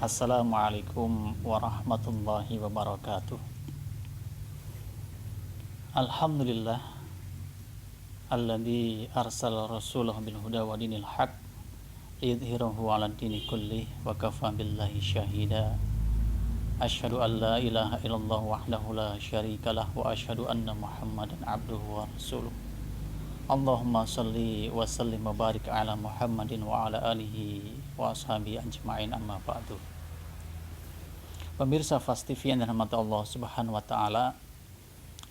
Assalamualaikum warahmatullahi wabarakatuh. Alhamdulillah alladzi arsala rasulahu bil huda wa dinil haq liyudhhirahu 'ala dini kulli wa kafa billahi syahida. Asyhadu an la ilaha illallah wahdahu la syarikalah wa asyhadu anna Muhammadan abduhu wa rasuluh. Allahumma salli wa sallim wa barik ala Muhammadin wa ala alihi wa ashabihi ajma'in, amma ba'du. Pemirsa Fast TV yang dirahmati Allah Subhanahu wa taala,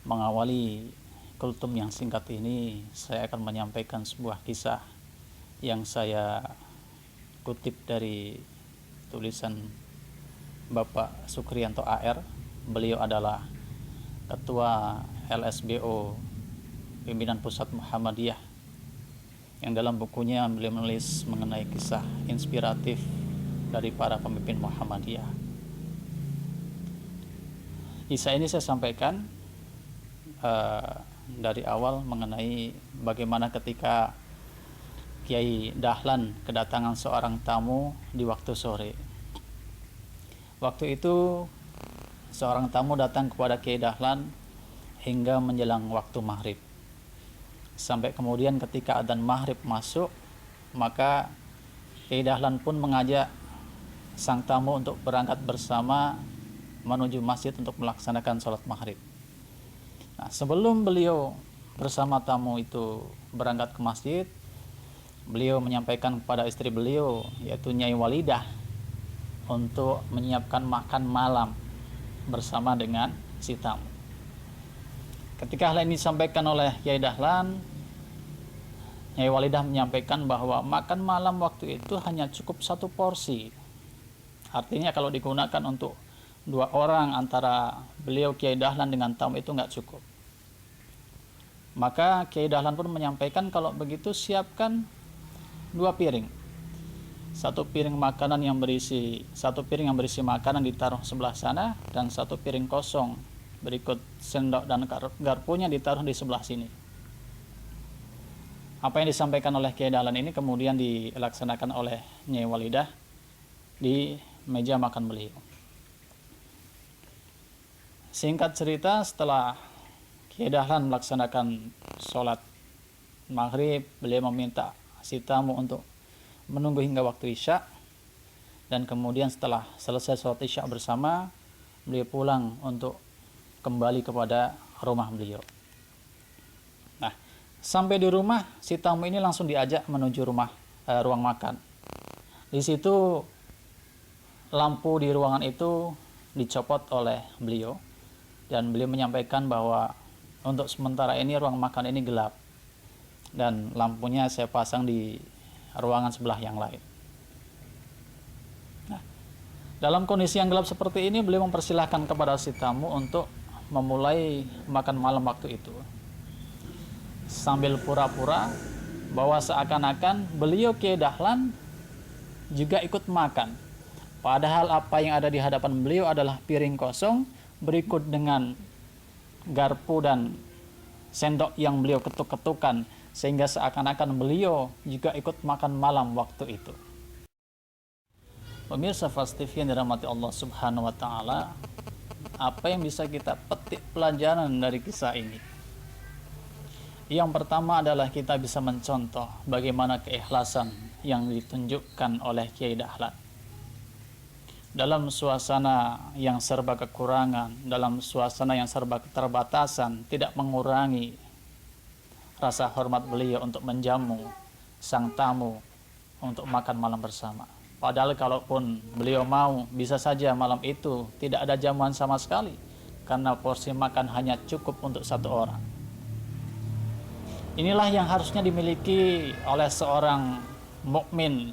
mengawali kultum yang singkat ini saya akan menyampaikan sebuah kisah yang saya kutip dari tulisan Bapak Sukriyanto AR. Beliau adalah Ketua LSBO Pimpinan Pusat Muhammadiyah, yang dalam bukunya beliau menulis mengenai kisah inspiratif dari para pemimpin Muhammadiyah. Kisah ini saya sampaikan dari awal mengenai bagaimana ketika Kiai Dahlan kedatangan seorang tamu di waktu sore. Waktu itu seorang tamu datang kepada Kiai Dahlan hingga menjelang waktu maghrib. Sampai kemudian ketika adzan maghrib masuk, maka Kiai Dahlan pun mengajak sang tamu untuk berangkat bersama menuju masjid untuk melaksanakan sholat maghrib. Nah, sebelum beliau bersama tamu itu berangkat ke masjid, beliau menyampaikan kepada istri beliau, yaitu Nyai Walidah, untuk menyiapkan makan malam bersama dengan si tamu. Ketika hal ini disampaikan oleh Kiai Dahlan, Nyai Walidah menyampaikan bahwa makan malam waktu itu hanya cukup satu porsi. Artinya kalau digunakan untuk 2 orang antara beliau Kiai Dahlan dengan tamu itu nggak cukup. Maka Kiai Dahlan pun menyampaikan kalau begitu siapkan 2 piring. Satu piring yang berisi makanan ditaruh sebelah sana, dan 1 piring kosong berikut sendok dan garpunya ditaruh di sebelah sini. Apa yang disampaikan oleh Kiai Dahlan ini kemudian dilaksanakan oleh Nyai Walidah di meja makan beliau. Singkat cerita, setelah Kiai Dahlan melaksanakan sholat maghrib, beliau meminta si tamu untuk menunggu hingga waktu isya, dan kemudian setelah selesai sholat isya bersama, beliau pulang untuk kembali kepada rumah beliau. Nah, sampai di rumah, si tamu ini langsung diajak menuju ruang makan. Di situ lampu di ruangan itu dicopot oleh beliau, dan beliau menyampaikan bahwa untuk sementara ini ruang makan ini gelap, dan lampunya saya pasang di ruangan sebelah yang lain. Nah, dalam kondisi yang gelap seperti ini, beliau mempersilahkan kepada si tamu untuk memulai makan malam waktu itu, sambil pura-pura bahwa seakan-akan beliau Kiai Dahlan juga ikut makan, padahal apa yang ada di hadapan beliau adalah piring kosong berikut dengan garpu dan sendok yang beliau ketuk-ketukan, sehingga seakan-akan beliau juga ikut makan malam waktu itu. Pemirsa Fast TV yang dirahmati Allah Subhanahu wa taala, apa yang bisa kita petik pelajaran dari kisah ini? Yang pertama adalah kita bisa mencontoh bagaimana keikhlasan yang ditunjukkan oleh Kiai Dahlan. Dalam suasana yang serba kekurangan, dalam suasana yang serba keterbatasan, tidak mengurangi rasa hormat beliau untuk menjamu sang tamu untuk makan malam bersama. Padahal kalaupun beliau mau, bisa saja malam itu tidak ada jamuan sama sekali, karena porsi makan hanya cukup untuk 1 orang. Inilah yang harusnya dimiliki oleh seorang mukmin,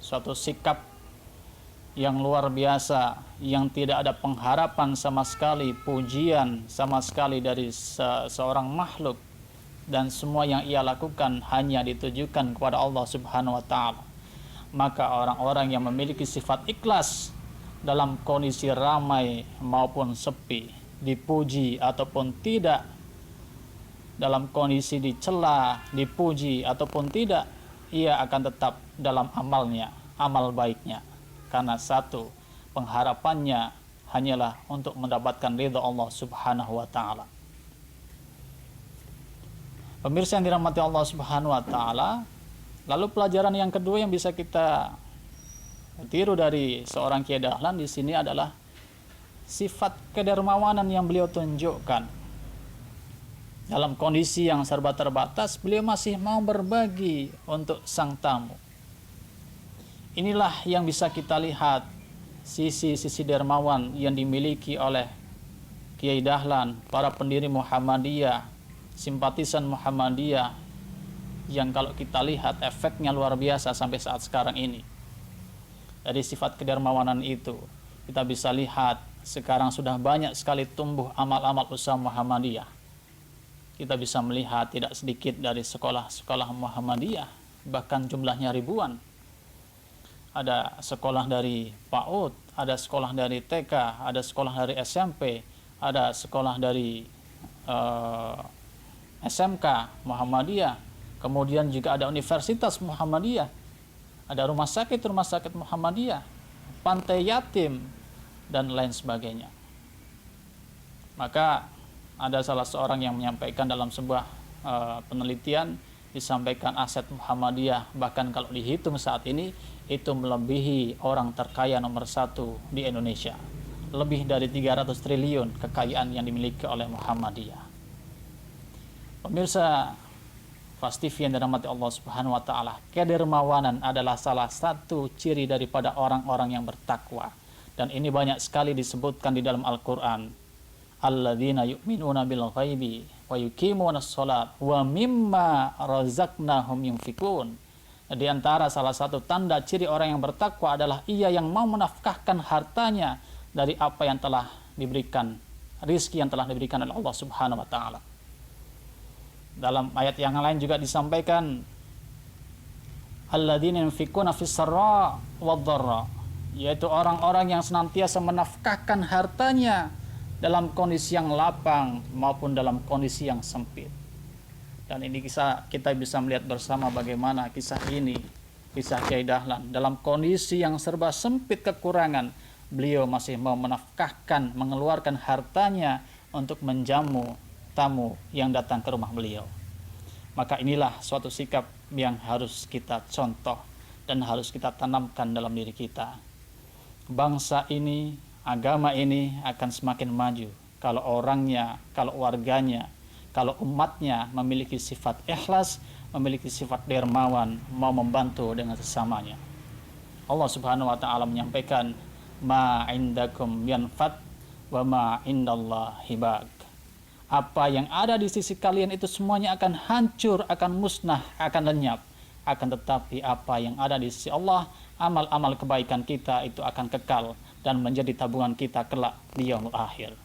suatu sikap yang luar biasa, yang tidak ada pengharapan sama sekali, pujian sama sekali dari seorang makhluk, dan semua yang ia lakukan hanya ditujukan kepada Allah Subhanahu wa taala. Maka orang-orang yang memiliki sifat ikhlas dalam kondisi ramai maupun sepi, dipuji ataupun tidak, dalam kondisi dicela, dipuji ataupun tidak, ia akan tetap dalam amalnya, amal baiknya. Karena satu, pengharapannya hanyalah untuk mendapatkan ridha Allah Subhanahu wa taala. Pemirsa yang dirahmati Allah Subhanahu wa taala, lalu pelajaran yang kedua yang bisa kita tiru dari seorang Kiai Dahlan di sini adalah sifat kedermawanan yang beliau tunjukkan. Dalam kondisi yang serba terbatas, beliau masih mau berbagi untuk sang tamu. Inilah yang bisa kita lihat sisi-sisi dermawan yang dimiliki oleh Kiai Dahlan, para pendiri Muhammadiyah, simpatisan Muhammadiyah, yang kalau kita lihat efeknya luar biasa sampai saat sekarang ini. Dari sifat kedermawanan itu kita bisa lihat sekarang sudah banyak sekali tumbuh amal-amal usaha Muhammadiyah. Kita bisa melihat tidak sedikit dari sekolah-sekolah Muhammadiyah, bahkan jumlahnya ribuan. Ada sekolah dari PAUD, ada sekolah dari TK, ada sekolah dari SMP, ada sekolah dari SMK Muhammadiyah, kemudian juga ada Universitas Muhammadiyah, ada rumah sakit Muhammadiyah, pantai yatim, dan lain sebagainya. Maka ada salah seorang yang menyampaikan dalam sebuah penelitian, disampaikan aset Muhammadiyah bahkan kalau dihitung saat ini itu melebihi orang terkaya nomor 1 di Indonesia. Lebih dari 300 triliun kekayaan yang dimiliki oleh Muhammadiyah. Pemirsa Fast TV yang dirahmati Allah Subhanahu wa taala, kedermawanan adalah salah satu ciri daripada orang-orang yang bertakwa. Dan ini banyak sekali disebutkan di dalam Al-Qur'an. Alladzina yu'minuna bil ghaibi wa yuqimunas shalat wa mimma razaqnahum yunfikun. Di antara salah satu tanda ciri orang yang bertakwa adalah ia yang mau menafkahkan hartanya dari apa yang telah diberikan, rizki yang telah diberikan oleh Allah Subhanahu wa taala. Dalam ayat yang lain juga disampaikan alladzina yunfikuna fis sarra wad dharra, yaitu orang-orang yang senantiasa menafkahkan hartanya dalam kondisi yang lapang maupun dalam kondisi yang sempit. Dan ini kita bisa melihat bersama bagaimana kisah ini, kisah Kiai Dahlan. Dalam kondisi yang serba sempit kekurangan, beliau masih mau menafkahkan, mengeluarkan hartanya untuk menjamu tamu yang datang ke rumah beliau. Maka inilah suatu sikap yang harus kita contoh dan harus kita tanamkan dalam diri kita. Bangsa ini, agama ini akan semakin maju kalau orangnya, kalau warganya, kalau umatnya memiliki sifat ikhlas, memiliki sifat dermawan, mau membantu dengan sesamanya. Allah Subhanahu wa taala menyampaikan, ma indakum yanfad wa ma indallahi baq. Apa yang ada di sisi kalian itu semuanya akan hancur, akan musnah, akan lenyap. Akan tetapi apa yang ada di sisi Allah, amal-amal kebaikan kita itu akan kekal dan menjadi tabungan kita kelak di yaumul akhir.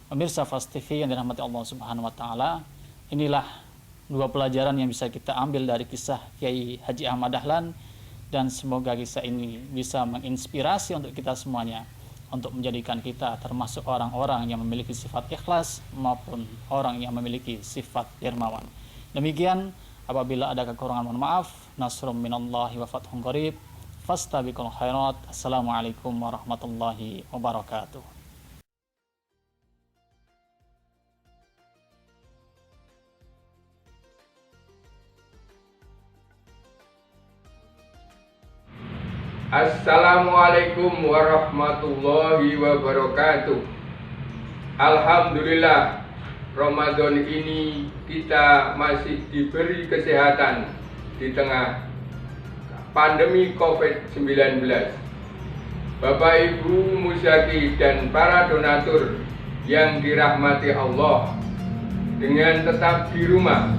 Pemirsa Fast TV yang dirahmati Allah Subhanahu wa taala, inilah dua pelajaran yang bisa kita ambil dari kisah Kiai Haji Ahmad Dahlan, dan semoga kisah ini bisa menginspirasi untuk kita semuanya untuk menjadikan kita termasuk orang-orang yang memiliki sifat ikhlas maupun orang yang memiliki sifat dermawan. Demikian, apabila ada kekurangan mohon maaf. Nasrum minallahi wa fathun qarib. Fastabiqul khairat. Assalamualaikum warahmatullahi wabarakatuh. Assalamualaikum warahmatullahi wabarakatuh. Alhamdulillah, Ramadan ini kita masih diberi kesehatan di tengah pandemi COVID-19. Bapak Ibu musyaki dan para donatur yang dirahmati Allah, dengan tetap di rumah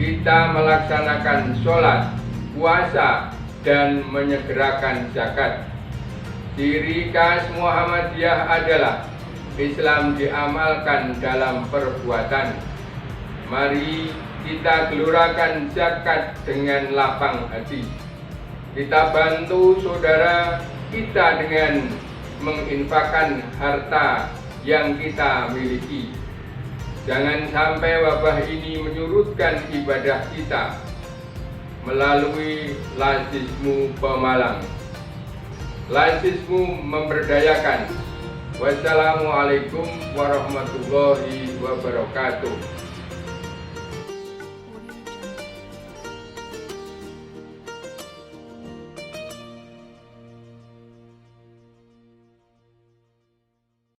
kita melaksanakan sholat, puasa, dan menyegerakan zakat. Ciri khas Muhammadiyah adalah Islam diamalkan dalam perbuatan. Mari kita gelurakan zakat dengan lapang hati. Kita bantu saudara kita dengan menginfakkan harta yang kita miliki. Jangan sampai wabah ini menyurutkan ibadah kita melalui lazismu pemalang. Lansismu memberdayakan. Wassalamualaikum warahmatullahi wabarakatuh.